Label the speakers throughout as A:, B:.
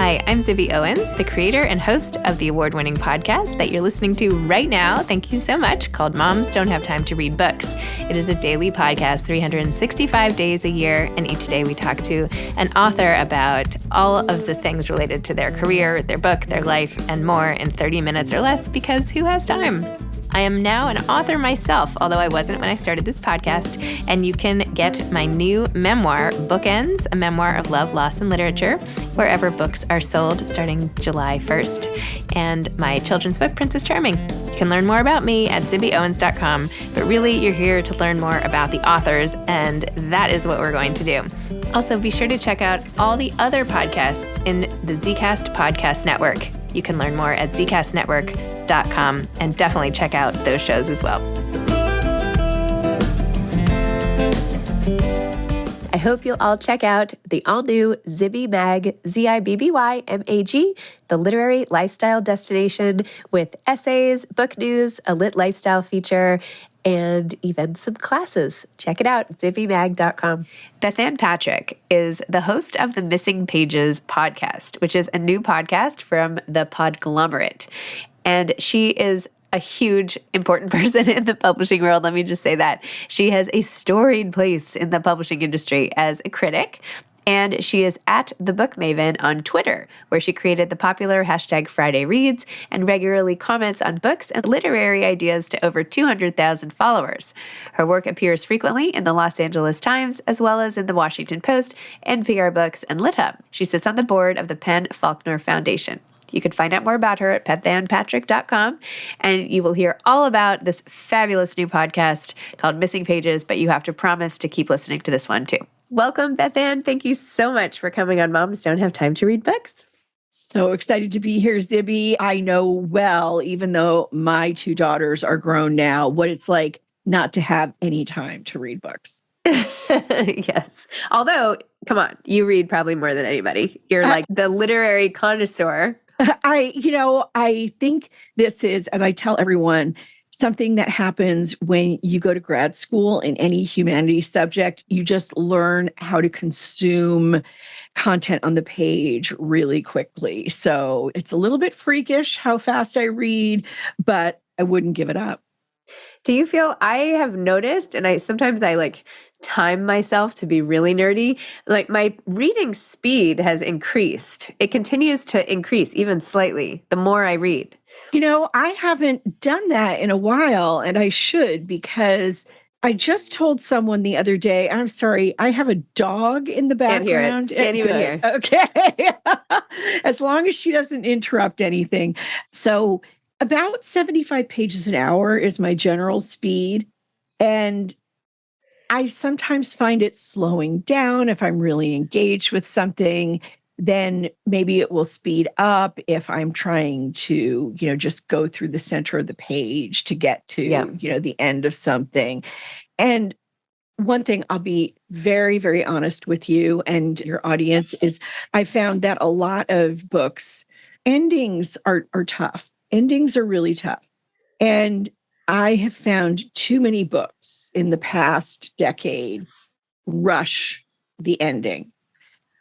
A: Hi, I'm Zibby Owens, the creator and host of the award-winning podcast that you're listening to right now. Thank you so much, called Moms Don't Have Time to Read Books. It is a daily podcast, 365 days a year, and each day we talk to an author about all of the things related to their career, their book, their life, and more in 30 minutes or less, because who has time? I am now an author myself, although I wasn't when I started this podcast, and you can get my new memoir, Bookends, a memoir of love, loss, and literature, wherever books are sold starting July 1st, and my children's book, Princess Charming. You can learn more about me at zibbyowens.com, but really you're here to learn more about the authors, and that is what we're going to do. Also, be sure to check out all the other podcasts in the Zcast Podcast Network. You can learn more at zcastnetwork.com and definitely check out those shows as well. I hope you'll all check out the all-new Zibby Mag, Zibby-Mag, the literary lifestyle destination with essays, book news, a lit lifestyle feature, and even some classes. Check it out, zibbymag.com. Bethanne Patrick is the host of the Missing Pages podcast, which is a new podcast from the Podglomerate. And she is a huge, important person in the publishing world. Let me just say that. She has a storied place in the publishing industry as a critic. And she is at The Book Maven on Twitter, where she created the popular hashtag Friday Reads and regularly comments on books and literary ideas to over 200,000 followers. Her work appears frequently in the Los Angeles Times, as well as in the Washington Post, NPR Books, and LitHub. She sits on the board of the Penn Faulkner Foundation. You can find out more about her at bethannepatrick.com, and you will hear all about this fabulous new podcast called Missing Pages, but you have to promise to keep listening to this one too. Welcome, Bethanne. Thank you so much for coming on Moms Don't Have Time to Read Books.
B: So excited to be here, Zibby. I know well, even though my two daughters are grown now, what it's like not to have any time to read books.
A: Yes. Although, come on, you read probably more than anybody. You're like the literary connoisseur.
B: I think this is, as I tell everyone, something that happens when you go to grad school in any humanities subject. You just learn how to consume content on the page really quickly. So it's a little bit freakish how fast I read, but I wouldn't give it up.
A: Do you feel, I have noticed, and I sometimes time myself to be really nerdy, like my reading speed has increased. It continues to increase even slightly the more I read.
B: I haven't done that in a while, and I should, because I just told someone the other day, I'm sorry, I have a dog in the background.
A: Can't even hear.
B: Okay. As long as she doesn't interrupt anything. So about 75 pages an hour is my general speed. And I sometimes find it slowing down if I'm really engaged with something. Then maybe it will speed up if I'm trying to, just go through the center of the page to get to, the end of something. And one thing, I'll be very, very honest with you and your audience, is I found that a lot of books, endings are tough. Endings are really tough. And I have found too many books in the past decade rush the ending.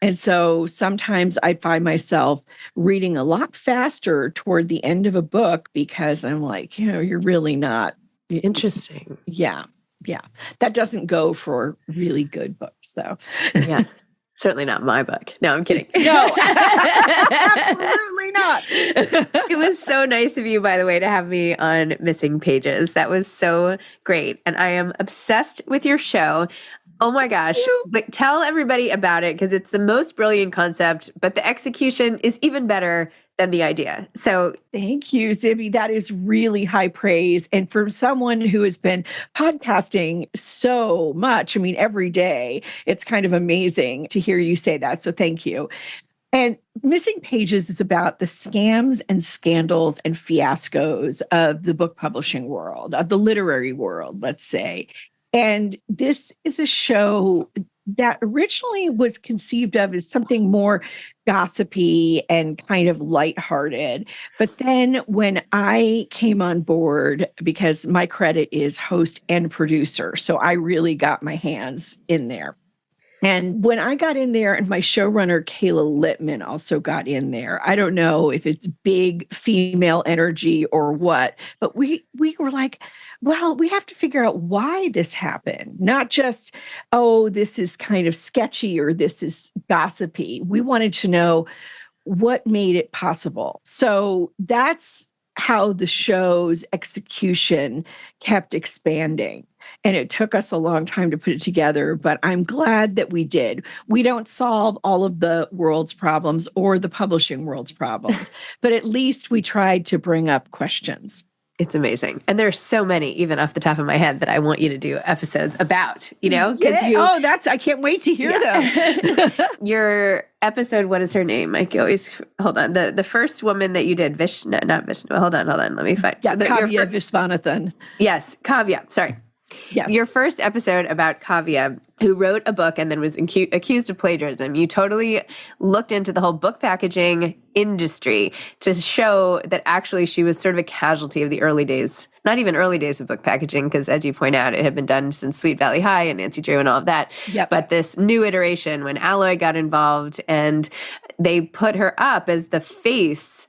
B: And so sometimes I find myself reading a lot faster toward the end of a book because I'm like, you're really not.
A: Interesting.
B: Yeah. That doesn't go for really good books, though.
A: Yeah. Certainly not my book. No, I'm kidding.
B: No, absolutely not.
A: It was so nice of you, by the way, to have me on Missing Pages. That was so great. And I am obsessed with your show. Oh my gosh. But tell everybody about it, because it's the most brilliant concept, but the execution is even better than the idea. So
B: thank you, Zibby. That is really high praise. And for someone who has been podcasting so much, every day, it's kind of amazing to hear you say that. So thank you. And Missing Pages is about the scams and scandals and fiascos of the book publishing world, of the literary world, let's say. And this is a show that originally was conceived of as something more gossipy and kind of lighthearted. But then when I came on board, because my credit is host and producer, so I really got my hands in there. And when I got in there, and my showrunner, Kayla Littman, also got in there, I don't know if it's big female energy or what, but we were like, well, we have to figure out why this happened. Not just, oh, this is kind of sketchy or this is gossipy. We wanted to know what made it possible. So that's how the show's execution kept expanding. And it took us a long time to put it together, but I'm glad that we did. We don't solve all of the world's problems or the publishing world's problems, but at least we tried to bring up questions.
A: It's amazing. And there's so many, even off the top of my head, that I want you to do episodes about, because
B: I can't wait to hear them.
A: Your episode, what is her name? I can always, hold on. The first woman that you did, not Vishnu. Hold on. Let me find.
B: Yeah, Kavya Viswanathan.
A: Yes, Kavya. Sorry.
B: Yes.
A: Your first episode about Kavya, who wrote a book and then was accused of plagiarism. You totally looked into the whole book packaging industry to show that actually she was sort of a casualty of the early days, not even early days of book packaging, because as you point out, it had been done since Sweet Valley High and Nancy Drew and all of that.
B: Yep.
A: But this new iteration when Alloy got involved and they put her up as the face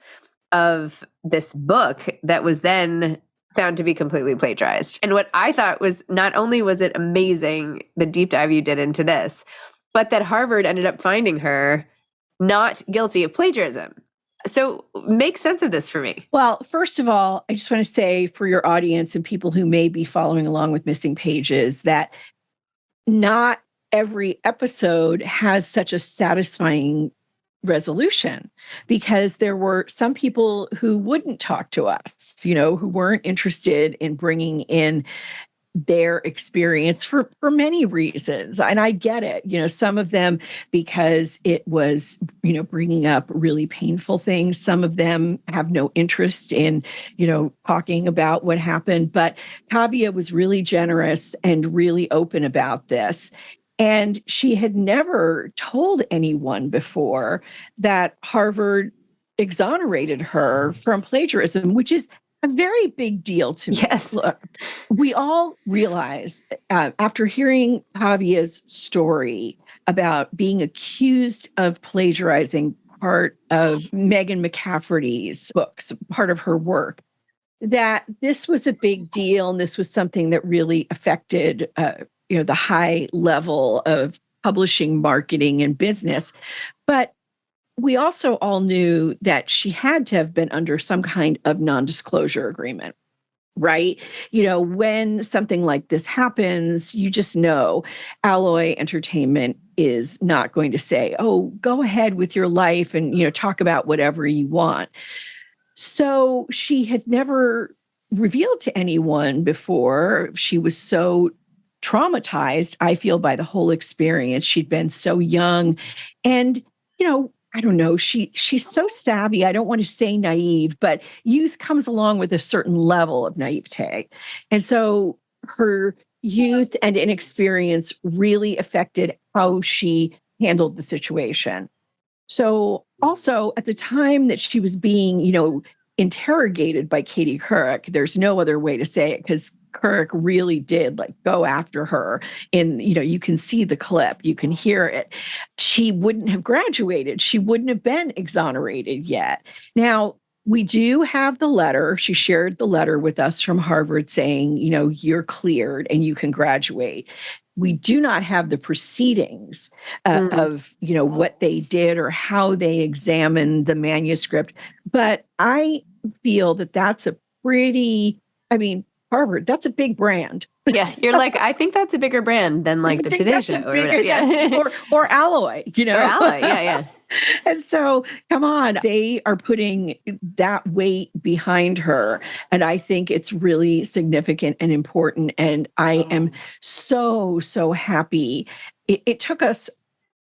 A: of this book that was then found to be completely plagiarized. And what I thought was, not only was it amazing, the deep dive you did into this, but that Harvard ended up finding her not guilty of plagiarism. So make sense of this for me.
B: Well, first of all, I just want to say for your audience and people who may be following along with Missing Pages that not every episode has such a satisfying resolution, because there were some people who wouldn't talk to us, who weren't interested in bringing in their experience for many reasons. And I get it, some of them because it was, bringing up really painful things. Some of them have no interest in, talking about what happened. But Kavya was really generous and really open about this. And she had never told anyone before that Harvard exonerated her from plagiarism, which is a very big deal to me.
A: Yes.
B: Look, we all realize after hearing Javia's story about being accused of plagiarizing part of Megan McCafferty's books, part of her work, that this was a big deal. And this was something that really affected the high level of publishing, marketing, and business. But we also all knew that she had to have been under some kind of non-disclosure agreement, right? When something like this happens, you just know Alloy Entertainment is not going to say, oh, go ahead with your life and, talk about whatever you want. So she had never revealed to anyone before. She was so traumatized, I feel, by the whole experience. She'd been so young. And, I don't know, she's so savvy. I don't want to say naive, but youth comes along with a certain level of naivete. And so her youth and inexperience really affected how she handled the situation. So also at the time that she was being, interrogated by Katie Couric, there's no other way to say it, because Couric really did go after her. And, you can see the clip, you can hear it. She wouldn't have graduated. She wouldn't have been exonerated yet. Now, we do have the letter. She shared the letter with us from Harvard saying, you're cleared and you can graduate. We do not have the proceedings of, what they did or how they examined the manuscript. But I feel that that's a pretty, Harvard, that's a big brand.
A: Yeah, you're I think that's a bigger brand than the Today Show or whatever. Yeah.
B: or Alloy,
A: Or Alloy, yeah.
B: And so, come on, they are putting that weight behind her. And I think it's really significant and important. And I am so, so happy. It took us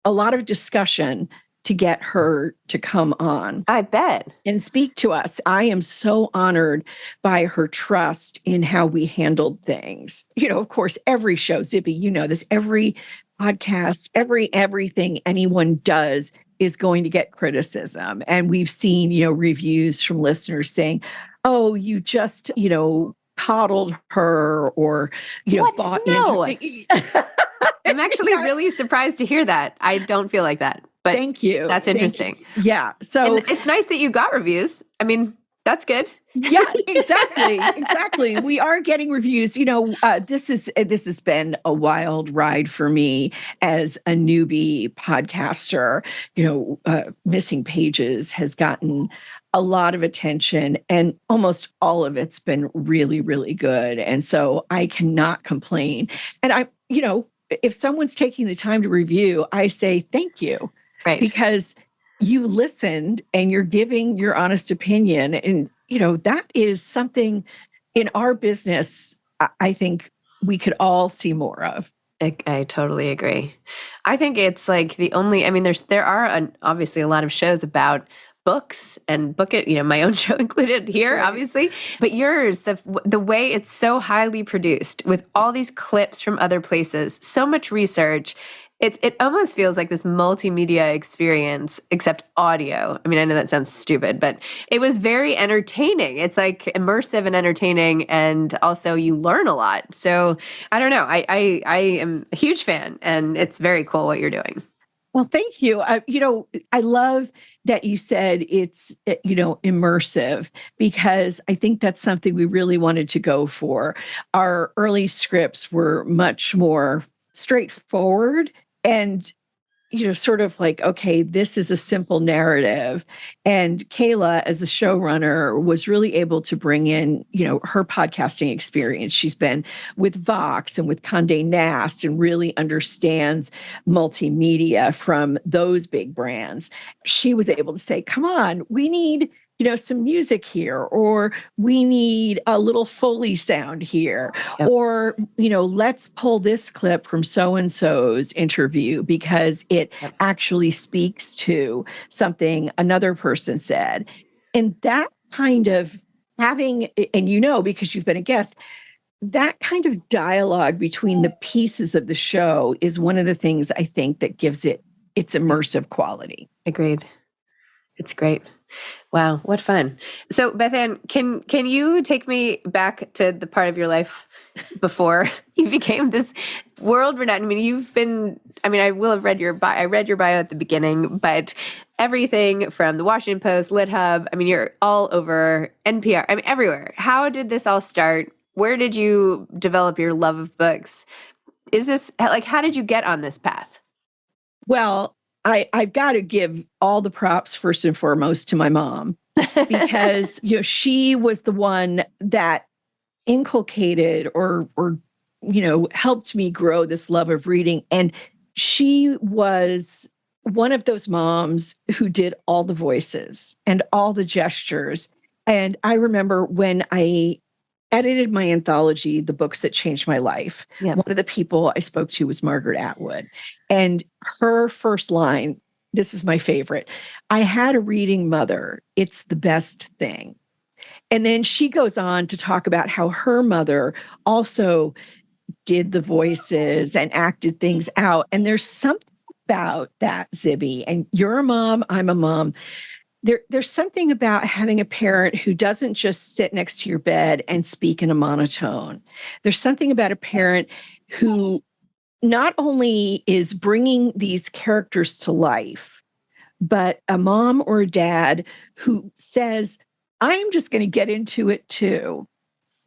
B: a lot of discussion to get her to come on.
A: I bet.
B: And speak to us. I am so honored by her trust in how we handled things. Of course, every show, Zibby, this, every podcast, everything anyone does is going to get criticism. And we've seen, reviews from listeners saying, oh, you just, coddled her or,
A: what?
B: bought
A: No.
B: into
A: I'm actually really surprised to hear that. I don't feel like that, but
B: thank you.
A: That's interesting.
B: Yeah. So
A: and it's nice that you got reviews. I mean, that's good.
B: Yeah, exactly. We are getting reviews. This has been a wild ride for me as a newbie podcaster. Missing Pages has gotten a lot of attention, and almost all of it's been really, really good. And so I cannot complain. And if someone's taking the time to review, I say thank you,
A: right?
B: Because you listened and you're giving your honest opinion. And that is something in our business, I think we could all see more of.
A: I totally agree. I think it's like there are obviously a lot of shows about books and book it, my own show included here, right. Obviously, but yours, the way it's so highly produced with all these clips from other places, so much research. It almost feels like this multimedia experience, except audio. I mean, I know that sounds stupid, but it was very entertaining. It's like immersive and entertaining, and also you learn a lot. So I don't know. I am a huge fan, and it's very cool what you're doing.
B: Well, thank you. I love that you said it's, immersive, because I think that's something we really wanted to go for. Our early scripts were much more straightforward and sort of like, okay, this is a simple narrative. And Kayla, as a showrunner, was really able to bring in, her podcasting experience. She's been with Vox and with Condé Nast and really understands multimedia from those big brands. She was able to say, come on, we need some music here, or we need a little Foley sound here, yep. Or, let's pull this clip from so-and-so's interview because it yep. actually speaks to something another person said. And that kind of having, and because you've been a guest, that kind of dialogue between the pieces of the show is one of the things I think that gives it its immersive quality.
A: Agreed. It's great. Wow, what fun. So Bethanne, can you take me back to the part of your life before you became this world-renowned? I mean, I will have read your bio. I read your bio at the beginning, but everything from the Washington Post, LitHub, I mean, you're all over NPR, I mean, everywhere. How did this all start? Where did you develop your love of books? How did you get on this path?
B: Well, I've got to give all the props first and foremost to my mom, because she was the one that inculcated or helped me grow this love of reading. And she was one of those moms who did all the voices and all the gestures. And I remember when I edited my anthology, The Books That Changed My Life, yep. One of the people I spoke to was Margaret Atwood. And her first line, this is my favorite: I had a reading mother. It's the best thing. And then she goes on to talk about how her mother also did the voices and acted things out. And there's something about that, Zibby. And you're a mom, I'm a mom. There's something about having a parent who doesn't just sit next to your bed and speak in a monotone. There's something about a parent who not only is bringing these characters to life, but a mom or a dad who says, I'm just going to get into it too.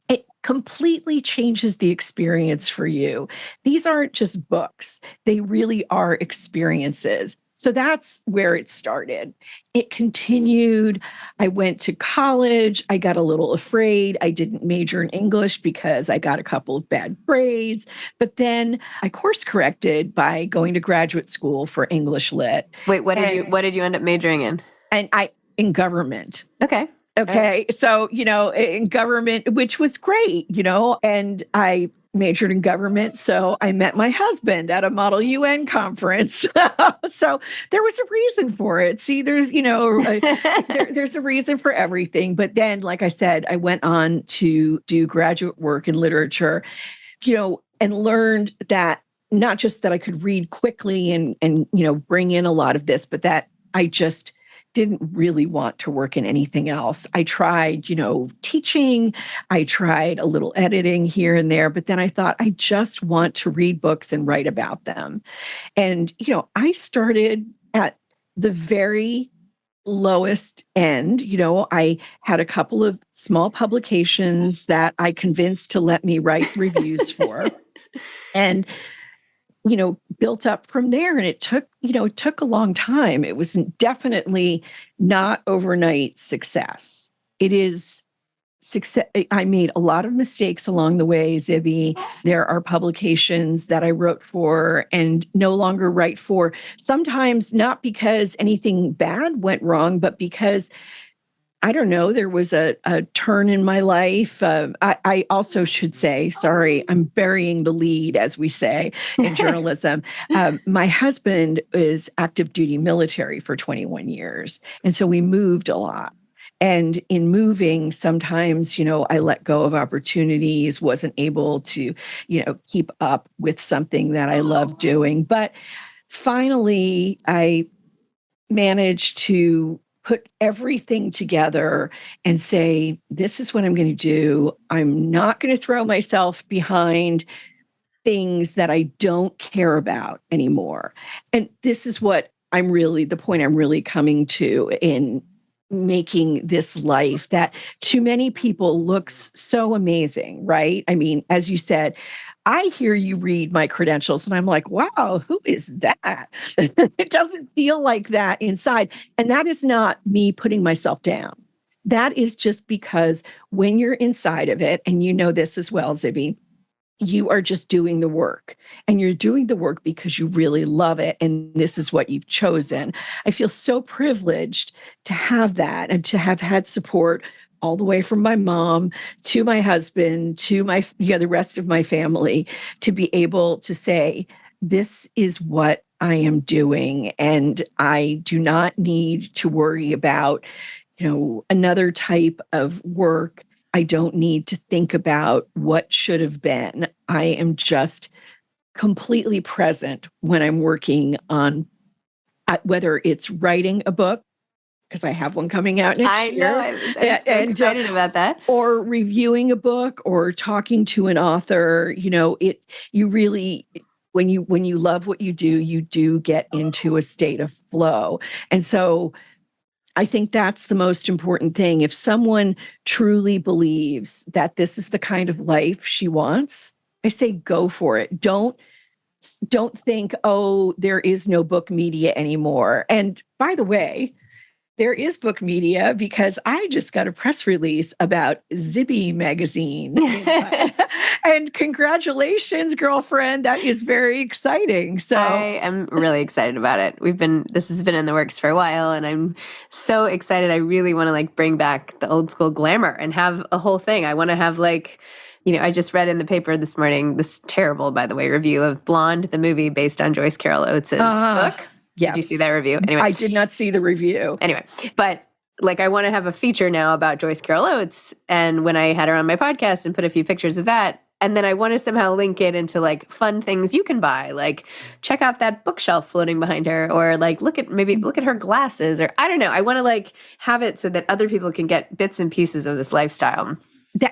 B: It completely changes the experience for you. These aren't just books. They really are experiences. So that's where it started. It continued. I went to college. I got a little afraid. I didn't major in English because I got a couple of bad grades. But then I course corrected by going to graduate school for English Lit.
A: Wait, what did you end up majoring in?
B: In government.
A: Okay.
B: Okay. Right. So, in government, which was great, and I majored in government. So I met my husband at a Model UN conference. So there was a reason for it. See, there's a reason for everything. But then, like I said, I went on to do graduate work in literature, and learned that not just that I could read quickly and bring in a lot of this, but that I just didn't really want to work in anything else. I tried, teaching, I tried a little editing here and there, but then I thought, I just want to read books and write about them. And, I started at the very lowest end. I had a couple of small publications that I convinced to let me write reviews for. And built up from there. And it took a long time. It was definitely not overnight success. It is success. I made a lot of mistakes along the way, Zibby. There are publications that I wrote for and no longer write for. Sometimes not because anything bad went wrong, but because I don't know, there was a turn in my life. I also should say, sorry, I'm burying the lead, as we say in journalism. My husband is active duty military for 21 years. And so we moved a lot. And in moving, sometimes, I let go of opportunities, wasn't able to, keep up with something that I love doing. But finally, I managed to put everything together and say, this is what I'm going to do. I'm not going to throw myself behind things that I don't care about anymore. And this is what the point I'm really coming to in making this life that to many people looks so amazing, right? I mean, as you said, I hear you read my credentials and I'm like, wow, who is that? It doesn't feel like that inside. And that is not me putting myself down. That is just because when you're inside of it, and you know this as well, Zibby, you are just doing the work, and you're doing the work because you really love it. And this is what you've chosen. I feel so privileged to have that and to have had support all the way from my mom to my husband to the rest of my family, to be able to say, this is what I am doing. And I do not need to worry about, another type of work. I don't need to think about what should have been. I am just completely present when I'm working on whether it's writing a book, because I have one coming out next year.
A: I know. I'm so excited about that.
B: Or reviewing a book or talking to an author. You really, when you love what you do get into a state of flow. And so I think that's the most important thing. If someone truly believes that this is the kind of life she wants, I say go for it. Don't think, oh, there is no book media anymore. And by the way, there is book media, because I just got a press release about Zibby magazine. And congratulations, girlfriend. That is very exciting. So
A: I am really excited about it. This has been in the works for a while, and I'm so excited. I really want to bring back the old school glamour and have a whole thing. I want to have I just read in the paper this morning, this terrible, by the way, review of Blonde, the movie based on Joyce Carol Oates' book.
B: Yes.
A: Did you see that review? Anyway,
B: I did not see the review.
A: Anyway, but I want to have a feature now about Joyce Carol Oates. And when I had her on my podcast and put a few pictures of that, and then I want to somehow link it into fun things you can buy, check out that bookshelf floating behind her, or look at her glasses, or I don't know. I want to have it so that other people can get bits and pieces of this lifestyle.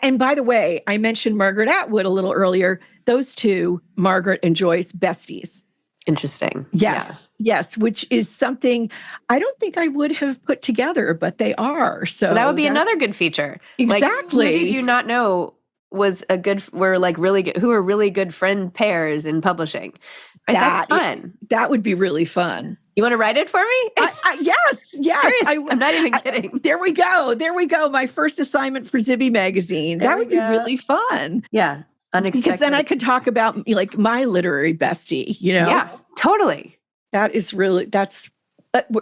B: And by the way, I mentioned Margaret Atwood a little earlier. Those two, Margaret and Joyce, besties.
A: Interesting.
B: Yes. Yeah. Yes. Which is something I don't think I would have put together, but they are. So
A: that would be another good feature.
B: Exactly.
A: Who did you not know were really good, who are really good friend pairs in publishing? Right? That's fun.
B: That would be really fun.
A: You want to write it for me?
B: Yes.
A: I'm not even kidding.
B: There we go. My first assignment for Zibby magazine. That would be really fun.
A: Yeah. Unexpected.
B: Because then I could talk about my literary bestie,
A: Yeah, totally.
B: That is really,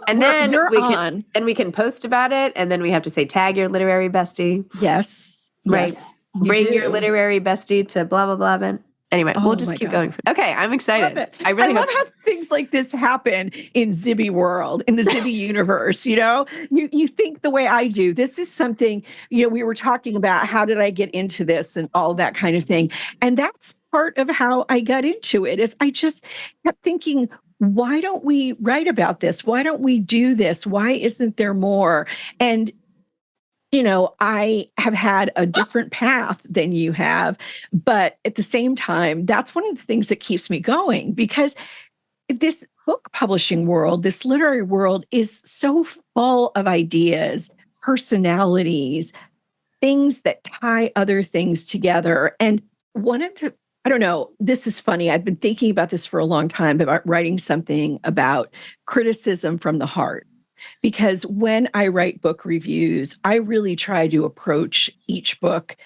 A: and then we can post about it, and then we have to say, tag your literary bestie.
B: Yes.
A: Right.
B: Yes,
A: bring your literary bestie to blah, blah, blah. But anyway, we'll just keep going. Okay. I'm excited.
B: I love how things like this happen in Zibby world, in the Zibby universe. You think the way I do. This is something, we were talking about, how did I get into this and all that kind of thing. And that's part of how I got into it, is I just kept thinking, why don't we write about this? Why don't we do this? Why isn't there more? And I have had a different path than you have, but at the same time, that's one of the things that keeps me going, because this book publishing world, this literary world, is so full of ideas, personalities, things that tie other things together. And I don't know, this is funny. I've been thinking about this for a long time, about writing something about criticism from the heart. Because when I write book reviews, I really try to approach each book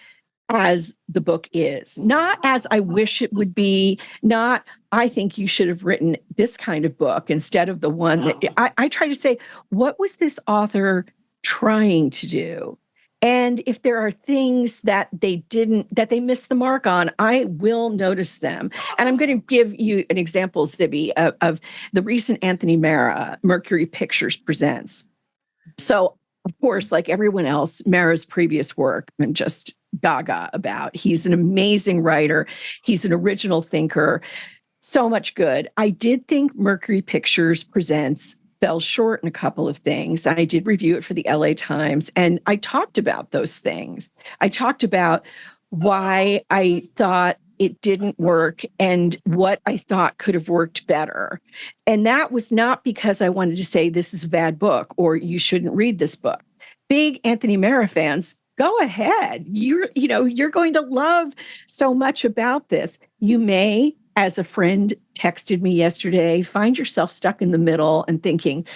B: as the book is, not as I wish it would be, not I think you should have written this kind of book instead of the one that I try to say, what was this author trying to do? And if there are things that they missed the mark on, I will notice them. And I'm going to give you an example, Zibby, of the recent Anthony Mara Mercury Pictures Presents. So, of course, like everyone else, Mara's previous work, I'm just gaga about. He's an amazing writer. He's an original thinker. So much good. I did think Mercury Pictures Presents fell short in a couple of things. I did review it for the LA Times, and I talked about those things. I talked about why I thought it didn't work and what I thought could have worked better. And that was not because I wanted to say this is a bad book or you shouldn't read this book. Big Anthony Mara fans, go ahead. You're going to love so much about this. You may, as a friend texted me yesterday, find yourself stuck in the middle and thinking,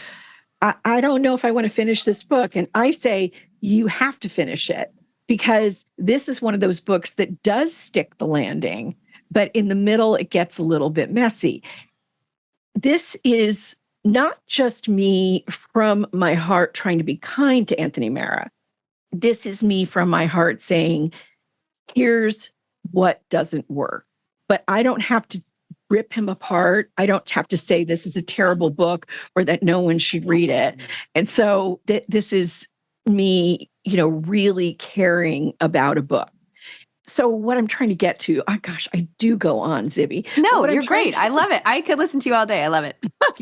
B: I don't know if I want to finish this book. And I say, you have to finish it, because this is one of those books that does stick the landing, but in the middle, it gets a little bit messy. This is not just me from my heart trying to be kind to Anthony Mara. This is me from my heart saying, here's what doesn't work. But I don't have to rip him apart. I don't have to say this is a terrible book or that no one should read it. And so this is me, really caring about a book. So what I'm trying to get to, oh gosh, I do go on, Zibby.
A: No, you're great. I love it. I could listen to you all day. I love it.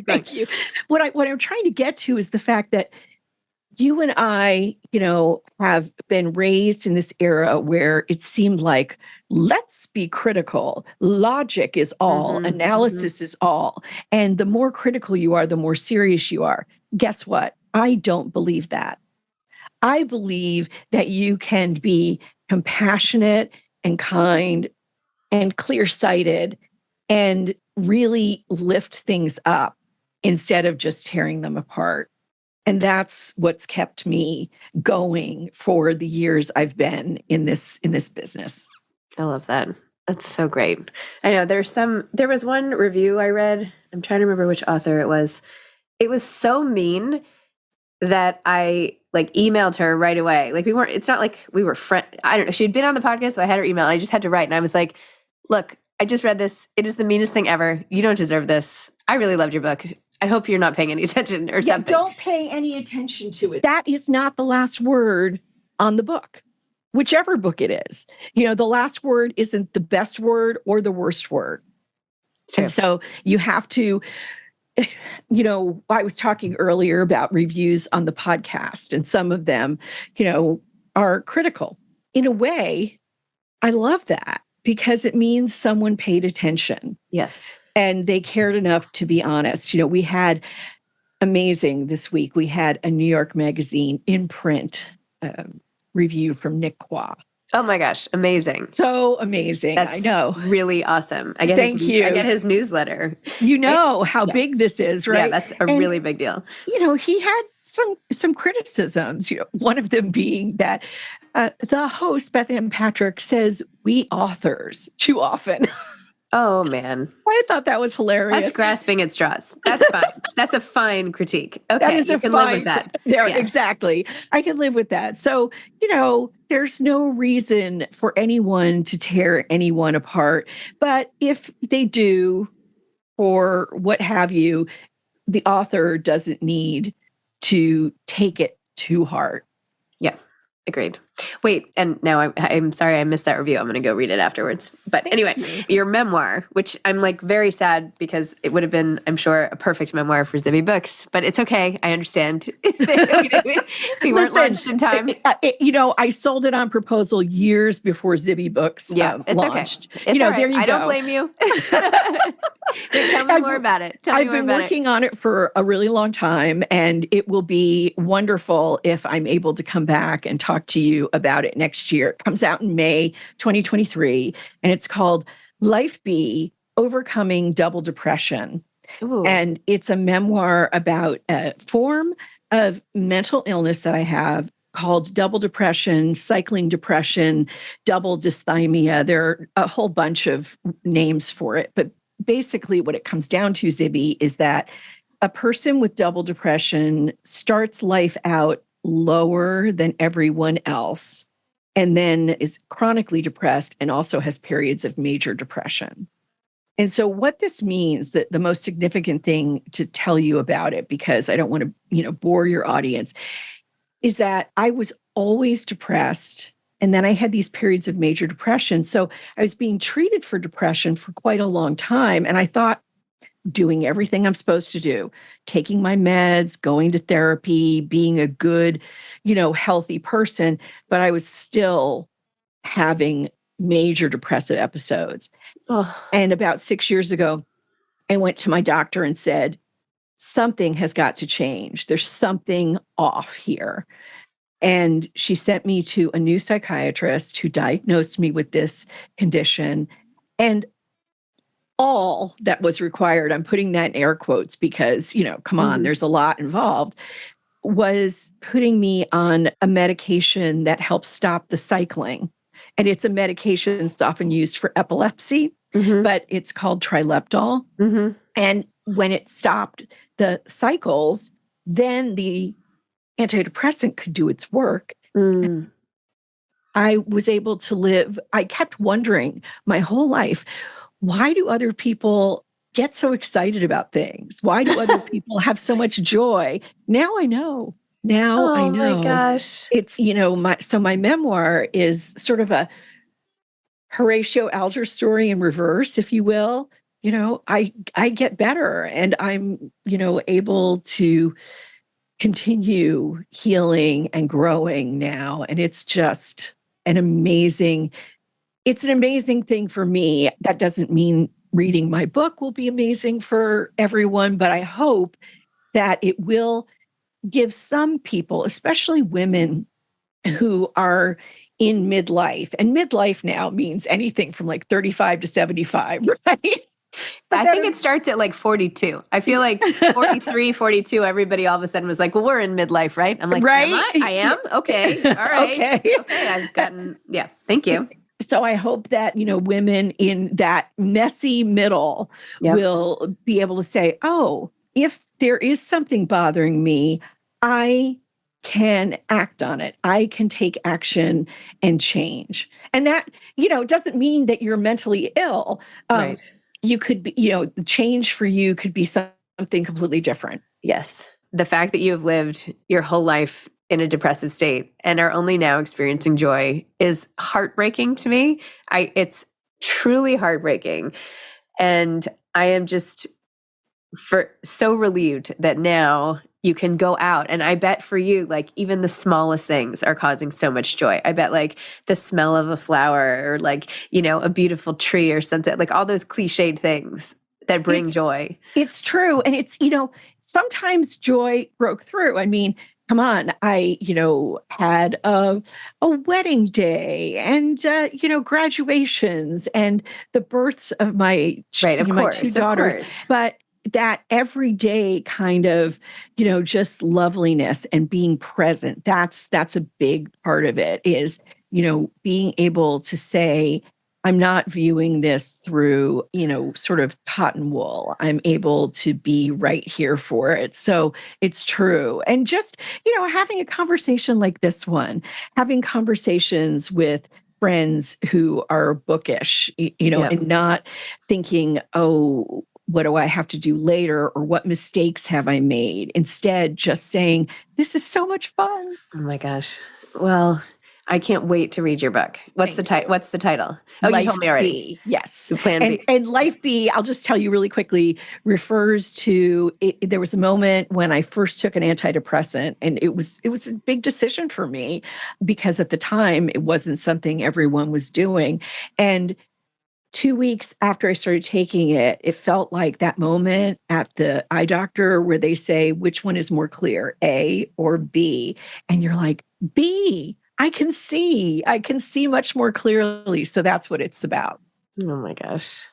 B: Thank you. What I'm trying to get to is the fact that you and I, have been raised in this era where it seemed like, let's be critical. Logic is all, analysis is all. And the more critical you are, the more serious you are. Guess what? I don't believe that. I believe that you can be compassionate and kind and clear-sighted and really lift things up instead of just tearing them apart. And that's what's kept me going for the years I've been in this business.
A: I love that. That's so great. I know there was one review I read. I'm trying to remember which author it was. It was so mean that I emailed her right away. It's not like we were friends. I don't know. She'd been on the podcast, so I had her email and I just had to write. And I was like, look, I just read this. It is the meanest thing ever. You don't deserve this. I really loved your book. I hope you're not paying any attention or something.
B: Don't pay any attention to it. That is not the last word on the book, whichever book it is. The last word isn't the best word or the worst word.
A: True.
B: And so you have to, I was talking earlier about reviews on the podcast, and some of them, are critical. In a way, I love that because it means someone paid attention.
A: Yes.
B: And they cared enough to be honest. We had amazing this week. We had a New York Magazine in print review from Nick Qua.
A: Oh my gosh, amazing.
B: So amazing.
A: That's
B: I know.
A: Really awesome. I get his newsletter.
B: How big this is, right?
A: Yeah, that's a really big deal.
B: He had some criticisms, one of them being that the host, Bethanne Patrick, says we authors too often.
A: Oh, man.
B: I thought that was hilarious.
A: That's grasping at straws. That's fine. That's a fine critique. Okay, you can live with that.
B: Yeah, yes. Exactly. I can live with that. So, there's no reason for anyone to tear anyone apart. But if they do, or what have you, the author doesn't need to take it to heart.
A: Yeah. Agreed. Wait, and now I'm sorry I missed that review. I'm going to go read it afterwards. But anyway, your memoir, which I'm like very sad because it would have been, I'm sure, a perfect memoir for Zibby Books, but it's okay. I understand. We weren't launched in time.
B: I sold it on proposal years before Zibby Books launched.
A: Okay. It's all right.
B: There you go.
A: I don't blame you. Wait, tell me more about it.
B: I've been working on it for a really long time, and it will be wonderful if I'm able to come back and talk to you about it next year. It comes out in May 2023, and it's called Life Be: Overcoming Double Depression. Ooh. And it's a memoir about a form of mental illness that I have called double depression, cycling depression, double dysthymia. There are a whole bunch of names for it, but basically what it comes down to, Zibby, is that a person with double depression starts life out lower than everyone else and then is chronically depressed and also has periods of major depression. And so what this means, that the most significant thing to tell you about it, because I don't want to, bore your audience, is that I was always depressed. And then I had these periods of major depression. So I was being treated for depression for quite a long time. And I thought, doing everything I'm supposed to do, taking my meds, going to therapy, being a good, healthy person, but I was still having major depressive episodes. Oh. And about 6 years ago, I went to my doctor and said, something has got to change. There's something off here. And she sent me to a new psychiatrist who diagnosed me with this condition. And all that was required, I'm putting that in air quotes because, come on, there's a lot involved, was putting me on a medication that helps stop the cycling. And it's a medication that's often used for epilepsy, but it's called trileptal. And when it stopped the cycles, then the antidepressant could do its work. I was able to live. I kept wondering my whole life, why do other people get so excited about things? Why do other people have so much joy? Now I know. I know. Oh my
A: gosh.
B: It's, my memoir is sort of a Horatio Alger story in reverse, if you will. I get better and I'm, able to continue healing and growing now. And it's just an amazing thing for me. That doesn't mean reading my book will be amazing for everyone, but I hope that it will give some people, especially women who are in midlife, and midlife now means anything from like 35 to 75, right?
A: I think it starts at like 42. I feel like 43, 42, everybody all of a sudden was like, well, we're in midlife, right? I'm like, right? Am I am? Okay. All right. Okay. I've gotten, thank you.
B: So I hope that, women in that messy middle will be able to say, oh, if there is something bothering me, I can act on it. I can take action and change. And that, doesn't mean that you're mentally ill.
A: Right.
B: You could be, the change for you could be something completely different.
A: Yes. The fact that you have lived your whole life in a depressive state and are only now experiencing joy is heartbreaking to me. It's truly heartbreaking. And I am just so relieved that now you can go out. And I bet for you, like even the smallest things are causing so much joy. I bet like the smell of a flower or like, a beautiful tree or sunset, like all those cliched things that bring joy.
B: It's true. And it's, sometimes joy broke through. I mean, come on, I, had a wedding day and, graduations and the births of my, my two daughters. But that everyday kind of, just loveliness and being present, that's a big part of it is, being able to say, I'm not viewing this through, sort of cotton wool. I'm able to be right here for it. So it's true. And just, having a conversation like this one, having conversations with friends who are bookish, and not thinking, oh, what do I have to do later? Or what mistakes have I made? Instead, just saying, this is so much fun.
A: Oh my gosh. Well, I can't wait to read your book. What's the title? Oh,
B: Life
A: you told me already.
B: B, yes.
A: Plan B.
B: And Life B, I'll just tell you really quickly, refers to there was a moment when I first took an antidepressant, and it was a big decision for me because at the time it wasn't something everyone was doing. And 2 weeks after I started taking it, it felt like that moment at the eye doctor where they say, which one is more clear, A or B? And you're like, B, I can see much more clearly. So that's what it's about.
A: Oh my gosh.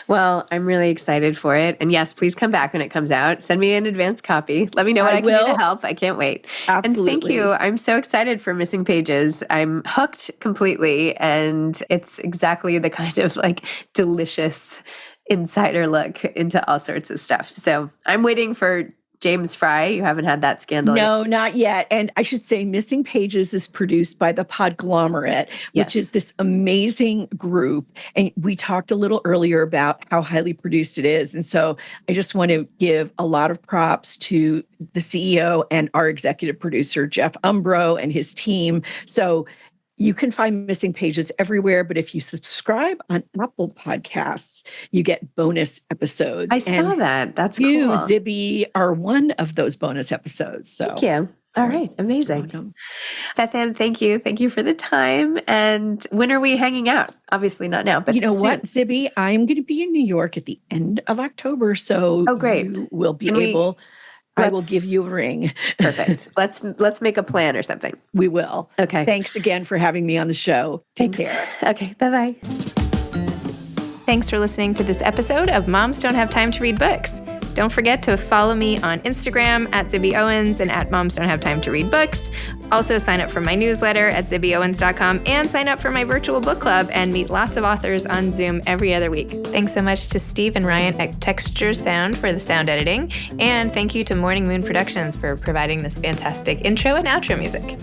A: Well, I'm really excited for it. And yes, please come back when it comes out. Send me an advance copy. Let me know what I can do to help. I can't wait.
B: Absolutely.
A: And thank you. I'm so excited for Missing Pages. I'm hooked completely. And it's exactly the kind of like delicious insider look into all sorts of stuff. So I'm waiting for James Fry. You haven't had that scandal yet?
B: No, not yet. And I should say Missing Pages is produced by the Podglomerate, which is this amazing group. And we talked a little earlier about how highly produced it is. And so I just want to give a lot of props to the CEO and our executive producer, Jeff Umbro, and his team. So you can find Missing Pages everywhere, but if you subscribe on Apple Podcasts, you get bonus episodes.
A: I saw that. That's cool.
B: You, Zibby, are one of those bonus episodes. So
A: thank you. All right. Amazing. Bethanne, thank you. Thank you for the time. And when are we hanging out? Obviously not now, but
B: you know
A: soon.
B: what, Zibby? I'm going to be in New York at the end of October. So
A: great.
B: You will be able... I will give you a ring.
A: Perfect. Let's make a plan or something.
B: We will.
A: Okay.
B: Thanks again for having me on the show. Take care.
A: Okay. Bye-bye.
C: Thanks for listening to this episode of Moms Don't Have Time to Read Books. Don't forget to follow me on Instagram at Zibby Owens and at Moms Don't Have Time to Read Books. Also sign up for my newsletter at zibbyowens.com and sign up for my virtual book club and meet lots of authors on Zoom every other week. Thanks so much to Steve and Ryan at Texture Sound for the sound editing. And thank you to Morning Moon Productions for providing this fantastic intro and outro music.